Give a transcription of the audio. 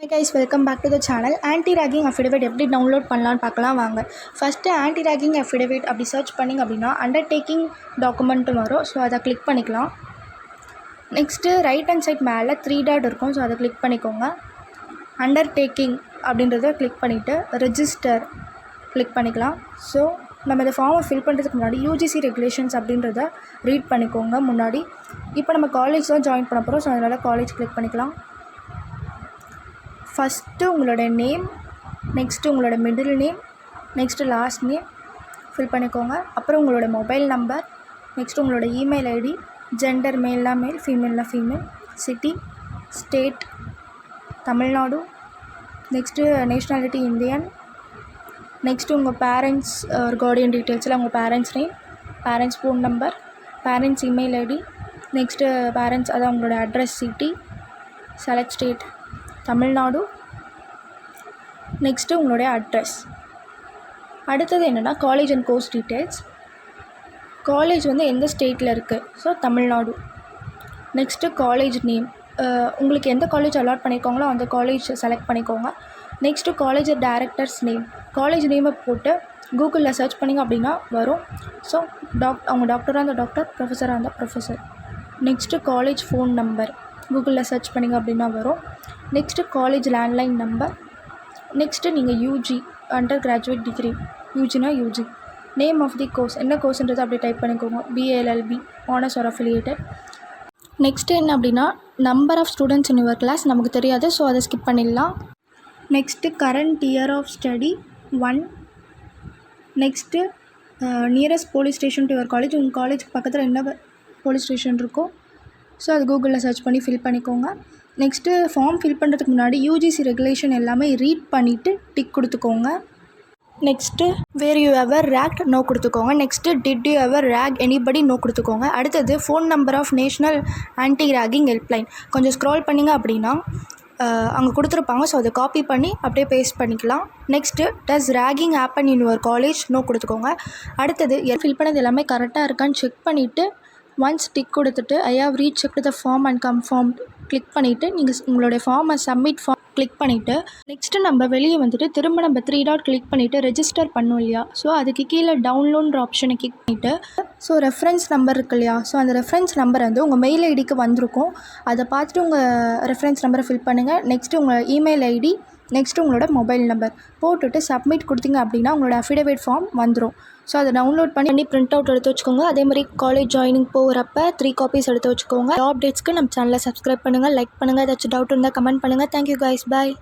Hey guys, welcome back to the channel. Anti-ragging affidavit எப்படி download பண்ணலான்னு பார்க்கலாம் வாங்க. ஃபஸ்ட்டு anti-ragging affidavit அப்படி சர்ச் பண்ணிங்க அப்படின்னா அண்டர்டேக்கிங் டாக்குமெண்ட்டு வரும். ஸோ அதை கிளிக் பண்ணிக்கலாம். நெக்ஸ்ட்டு ரைட் ஹேண்ட் சைட் மேலே 3 டாட் இருக்கும். ஸோ அதை கிளிக் பண்ணிக்கோங்க. அண்டர்டேக்கிங் அப்படின்றத கிளிக் பண்ணிவிட்டு ரெஜிஸ்டர் கிளிக் பண்ணிக்கலாம். ஸோ நம்ம இந்த ஃபார்மை ஃபில் பண்ணுறதுக்கு முன்னாடி யூஜிசி ரெகுலேஷன்ஸ் அப்படின்றத ரீட் பண்ணிக்கோங்க முன்னாடி. இப்போ நம்ம காலேஜ் தான் ஜாயின் பண்ண போகிறோம். ஸோ அதனால் காலேஜ் கிளிக் பண்ணிக்கலாம். ஃபஸ்ட்டு உங்களோட நேம், நெக்ஸ்ட்டு உங்களோட middle name, next last name fill பண்ணிக்கோங்க. அப்புறம் உங்களோட மொபைல் நம்பர், நெக்ஸ்ட்டு உங்களோட இமெயில் ஐடி, ஜெண்டர் மேல்னா மேல், ஃபீமேல்னா female, city, state Tamil Nadu, next nationality Indian, next உங்கள் பேரண்ட்ஸ் ஒரு கார்டியன் டீட்டெயில்ஸில் உங்கள் parents name, parents phone number, parents email ID, next parents அதான் உங்களோட address, city, select state Tamil Nadu, next உங்களுடைய அட்ரஸ். அடுத்தது என்னென்னா college and course details. College வந்து எந்த ஸ்டேட்டில் இருக்குது, so Tamil Nadu. Next college name, உங்களுக்கு எந்த காலேஜ் அலாட் பண்ணியிருக்காங்களோ அந்த காலேஜ் செலக்ட் பண்ணிக்கோங்க. Next college directors name, college நேமை போட்டு கூகுளில் சர்ச் பண்ணிங்க அப்படின்னா வரும். ஸோ அவங்க டாக்டராக இருந்தால் டாக்டர், ப்ரொஃபஸராக இருந்தால் professor. Next college phone number கூகுளில் சர்ச் பண்ணிங்க அப்படின்னா வரும். Next college landline number. Next நீங்கள் யூஜி அண்டர் கிராஜுவேட் டிகிரி, யூஜினா UG. Name of the course, என்ன கோர்ஸ்ன்றது அப்படி டைப் பண்ணிக்கோங்க. BA LLB, honours or affiliated. Next என்ன அப்படின்னா number of students in your class நமக்கு தெரியாது, ஸோ அதை ஸ்கிப் பண்ணிடலாம். Next current year of study 1. Next nearest police station to your college, உங்கள் காலேஜுக்கு பக்கத்தில் என்ன போலீஸ் ஸ்டேஷன் இருக்கோ ஸோ அது கூகுளில் சர்ச் பண்ணி ஃபில் பண்ணிக்கோங்க. நெக்ஸ்ட்டு ஃபார்ம் ஃபில் பண்ணுறதுக்கு முன்னாடி யூஜிசி ரெகுலேஷன் எல்லாமே ரீட் பண்ணிவிட்டு டிக் கொடுத்துக்கோங்க. Next were you ever ragged no கொடுத்துக்கோங்க. Next did you ever rag anybody no கொடுத்துக்கோங்க. அடுத்தது phone number of national anti ragging helpline கொஞ்சம் ஸ்க்ரால் பண்ணிங்க அப்படின்னா அங்கே கொடுத்துருப்பாங்க. ஸோ அதை காப்பி பண்ணி அப்படியே பேஸ்ட் பண்ணிக்கலாம். Next does ragging happen in your college no கொடுத்துக்கோங்க. அடுத்தது ஃபில் பண்ணது எல்லாமே கரெக்டாக இருக்கான்னு செக் பண்ணிவிட்டு ஒன்ஸ் டிக் கொடுத்துட்டு I have rechecked the form and confirmed click பண்ணிவிட்டு நீங்கள் உங்களுடைய ஃபார்மை சப்மிட் ஃபார்ம் கிளிக் பண்ணிவிட்டு நெக்ஸ்ட்டு நம்ம வெளியே வந்துட்டு திரும்ப நம்ம 3 டாட் கிளிக் பண்ணிவிட்டு ரெஜிஸ்டர் பண்ணோம் இல்லையா, ஸோ அதுக்கு கீழே டவுன்லோட்ன்ற ஆப்ஷனை கிளிக் பண்ணிவிட்டு ஸோ ரெஃபரன்ஸ் நம்பர் இருக்கு இல்லையா, ஸோ அந்த ரெஃபரன்ஸ் நம்பர் வந்து உங்கள் மெயில் ஐடிக்கு வந்திருக்கும். அதை பார்த்துட்டு உங்கள் ரெஃபரன்ஸ் நம்பரை ஃபில் பண்ணுங்கள். நெக்ஸ்ட்டு உங்கள் இமெயில் ஐடி, நெக்ஸ்ட்டு உங்களோட மொபைல் நம்பர் போட்டுட்டு சப்மிட் கொடுத்தீங்க அப்படின்னா உங்களோட அஃபிடேவிட் ஃபார்ம் வந்துடும். ஸோ அதை டவுன்லோட் பண்ணி பிரிண்ட் அவுட் எடுத்து வச்சுக்கோங்க. அதே மாதிரி காலேஜ் ஜாயினிங் போகிறப்ப 3 காப்பீஸ் எடுத்து வச்சுக்கோங்க. அப்டேட்ஸ்க்கு நம்ம சேனலை சப்ஸ்கிரைப் பண்ணுங்கள், லைக் பண்ணுங்கள். ஏதாச்சும் டவுட் இருந்தால் கமெண்ட் பண்ணுங்கள். தேங்க்யூ கைஸ், பாய்.